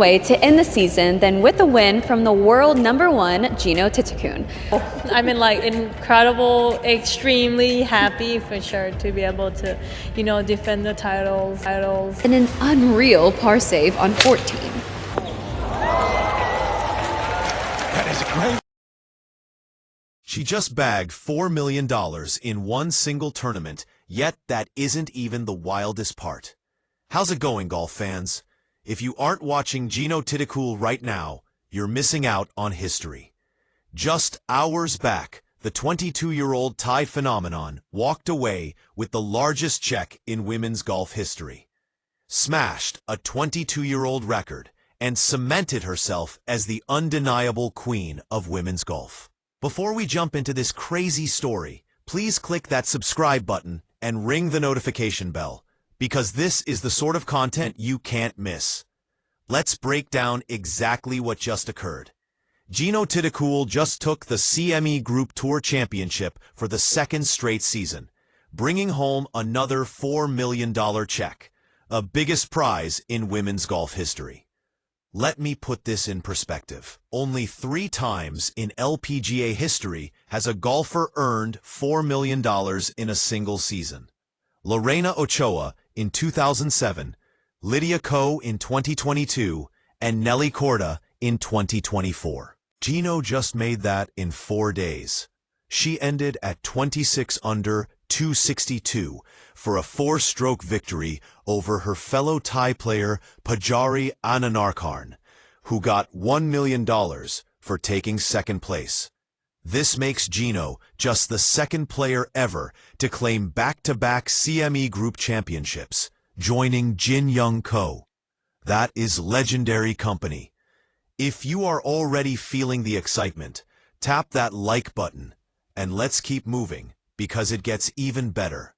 way to end the season than with a win from the world #1, Jeeno Thitikul. I mean, like, incredible, extremely happy for sure to be able to, defend the titles. And an unreal par save on 14. That is great. She just bagged $4 million in one single tournament, yet that isn't even the wildest part. How's it going, golf fans? If you aren't watching Jeeno Thitikul right now, you're missing out on history. Just hours back, the 22-year-old Thai phenomenon walked away with the largest check in women's golf history. Smashed a 22-year-old record and cemented herself as the undeniable queen of women's golf. Before we jump into this crazy story, please click that subscribe button and ring the notification bell, because this is the sort of content you can't miss. Let's break down exactly what just occurred. Jeeno Thitikul just took the CME Group Tour Championship for the second straight season, bringing home another $4 million check, a biggest prize in women's golf history. Let me put this in perspective. Only 3 times in LPGA history has a golfer earned $4 million in a single season. Lorena Ochoa in 2007, Lydia Ko in 2022, and Nelly Korda in 2024. Jeeno just made that in 4 days. She ended at 26 under 262 for a 4-stroke victory over her fellow Thai player Pajari Ananarkarn, who got $1 million for taking second place. This makes Jeeno just the second player ever to claim back-to-back CME Group championships, joining Jin Young Ko. That is legendary company. If you are already feeling the excitement, tap that like button, and let's keep moving, because it gets even better.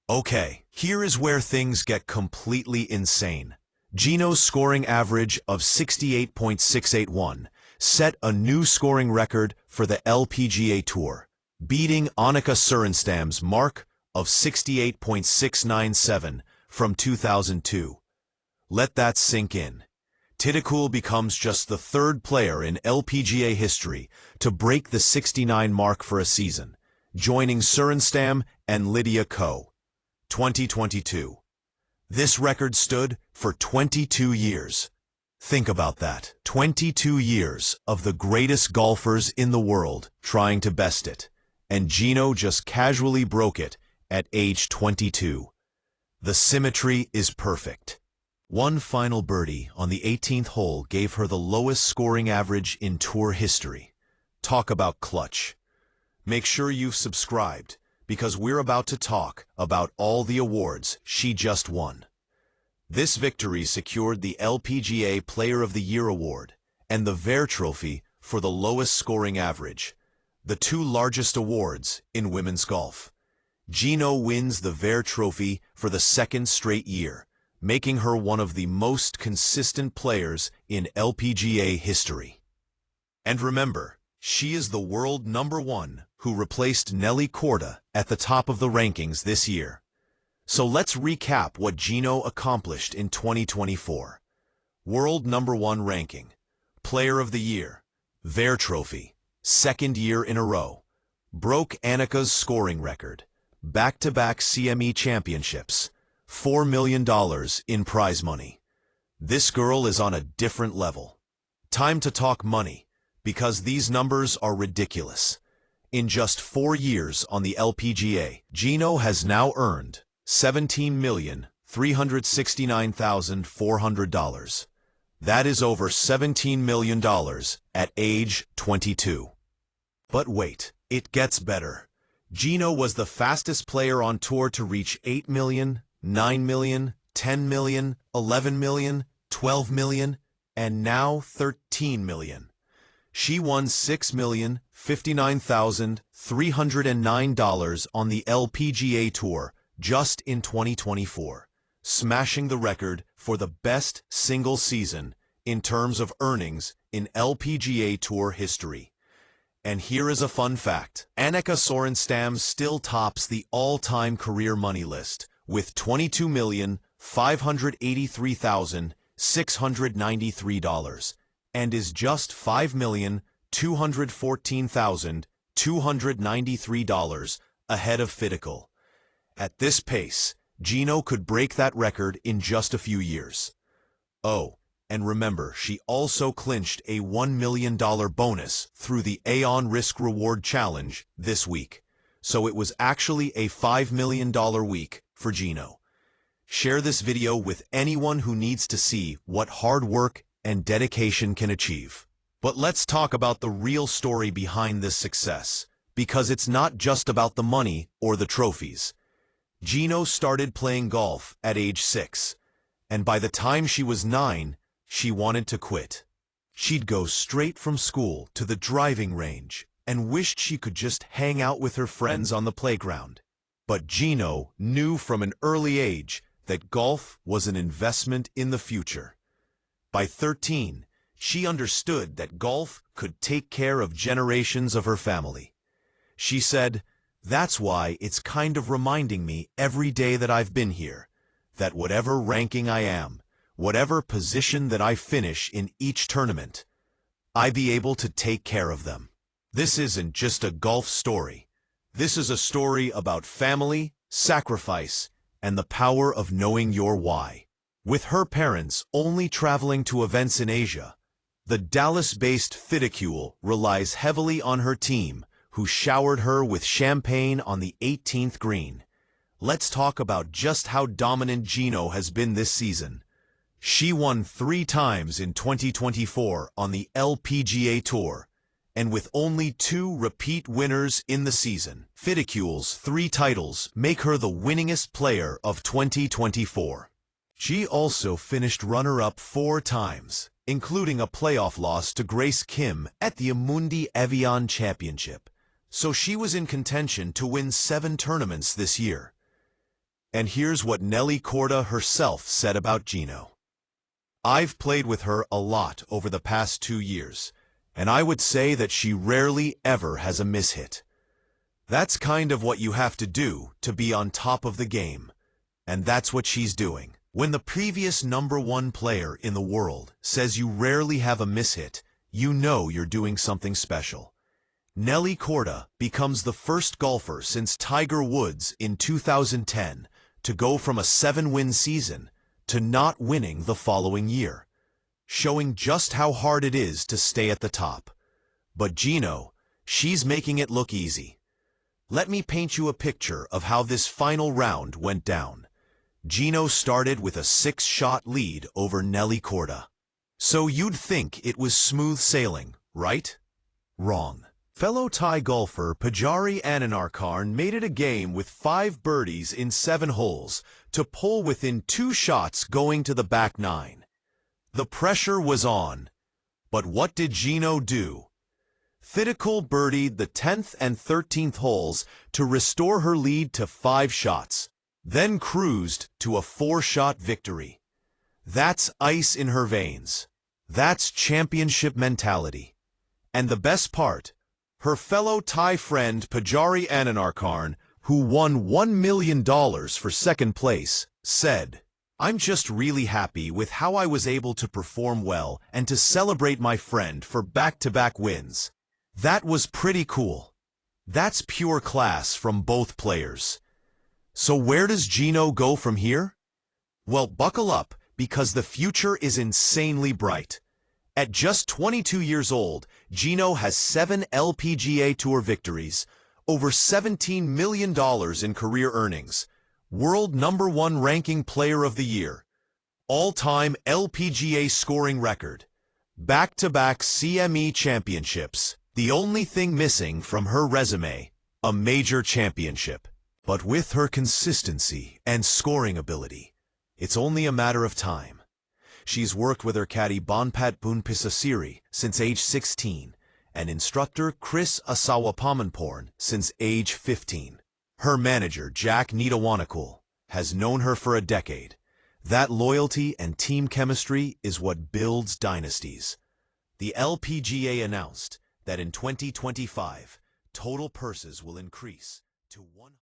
Okay, here is where things get completely insane. Jeeno's scoring average of 68.681 set a new scoring record for the LPGA Tour, beating Annika Sorenstam's mark of 68.697 from 2002. Let that sink in. Thitikul becomes just the 3rd player in LPGA history to break the 69 mark for a season, joining Sorenstam and Lydia Ko. 2022. This record stood for 22 years. Think about that. 22 years of the greatest golfers in the world trying to best it, and Jeeno just casually broke it at age 22. The symmetry is perfect. One final birdie on the 18th hole gave her the lowest scoring average in tour history. Talk about clutch. Make sure you've subscribed, because we're about to talk about all the awards she just won. This victory secured the LPGA Player of the Year award and the Vare Trophy for the lowest scoring average, the 2 largest awards in women's golf. Jeeno wins the Vare Trophy for the 2nd straight year, making her one of the most consistent players in LPGA history. And remember, she is the world #1 who replaced Nelly Korda at the top of the rankings this year. So let's recap what Jeeno accomplished in 2024. World #1 ranking, Player of the Year, Vare Trophy, 2nd year in a row, broke Annika's scoring record, back-to-back CME championships, $4 million in prize money. This girl is on a different level. Time to talk money, because these numbers are ridiculous. In just 4 years on the LPGA, Jeeno has now earned $17,369,400. That is over $17 million at age 22. But wait, it gets better. Jeeno was the fastest player on tour to reach 8 million, 9 million, 10 million, 11 million, 12 million, and now 13 million. She won $6,059,309 on the LPGA Tour just in 2024, smashing the record for the best single season in terms of earnings in LPGA Tour history. And here is a fun fact. Annika Sorenstam still tops the all-time career money list with $22,583,000 $693, and is just $5,214,293 ahead of Thitikul. At this pace, Jeeno could break that record in just a few years. Oh, and remember, she also clinched a $1 million bonus through the Aeon Risk Reward Challenge this week. So it was actually a $5 million week for Jeeno. Share this video with anyone who needs to see what hard work and dedication can achieve. But let's talk about the real story behind this success, because it's not just about the money or the trophies. Jeeno started playing golf at age 6, and by the time she was 9, she wanted to quit. She'd go straight from school to the driving range and wished she could just hang out with her friends on the playground. But Jeeno knew from an early age that golf was an investment in the future. By 13, she understood that golf could take care of generations of her family. She said, "That's why it's kind of reminding me every day that I've been here, that whatever ranking I am, whatever position that I finish in each tournament, I be able to take care of them." This isn't just a golf story. This is a story about family, sacrifice, and the power of knowing your why. With her parents only traveling to events in Asia, the Dallas-based Thitikul relies heavily on her team, who showered her with champagne on the 18th green. Let's talk about just how dominant Jeeno has been this season. She won 3 times in 2024 on the LPGA Tour, and with only 2 repeat winners in the season, Thitikul's 3 titles make her the winningest player of 2024. She also finished runner-up 4 times, including a playoff loss to Grace Kim at the Amundi Evian Championship, so she was in contention to win 7 tournaments this year. And here's what Nelly Korda herself said about Jeeno. "I've played with her a lot over the past 2 years, and I would say that she rarely ever has a mishit. That's kind of what you have to do to be on top of the game, and that's what she's doing." When the previous #1 player in the world says you rarely have a mishit, you know you're doing something special. Nelly Korda becomes the first golfer since Tiger Woods in 2010 to go from a 7-win season to not winning the following year, showing just how hard it is to stay at the top. But Jeeno, she's making it look easy. Let me paint you a picture of how this final round went down. Jeeno started with a 6-shot lead over Nelly Korda. So you'd think it was smooth sailing, right? Wrong. Fellow Thai golfer Pajari Ananarkarn made it a game with 5 birdies in 7 holes to pull within 2 shots going to the back 9. The pressure was on. But what did Jeeno do? Thitikul birdied the 10th and 13th holes to restore her lead to 5 shots, then cruised to a 4-shot victory. That's ice in her veins. That's championship mentality. And the best part, her fellow Thai friend Pajari Ananarkarn, who won $1 million for second place, said, "I'm just really happy with how I was able to perform well and to celebrate my friend for back-to-back wins. That was pretty cool." That's pure class from both players. So where does Jeeno go from here? Well, buckle up, because the future is insanely bright. At just 22 years old, Jeeno has 7 LPGA Tour victories, over $17 million in career earnings, world #1 ranking player of the year, all-time LPGA scoring record, back-to-back CME championships, the only thing missing from her resume, a major championship. But with her consistency and scoring ability, it's only a matter of time. She's worked with her caddy Bonpat Bunpisasiri since age 16 and instructor Chris Asawapamanporn since age 15. Her manager, Jack Nitawanakul, has known her for a decade. That loyalty and team chemistry is what builds dynasties. The LPGA announced that in 2025, total purses will increase to 100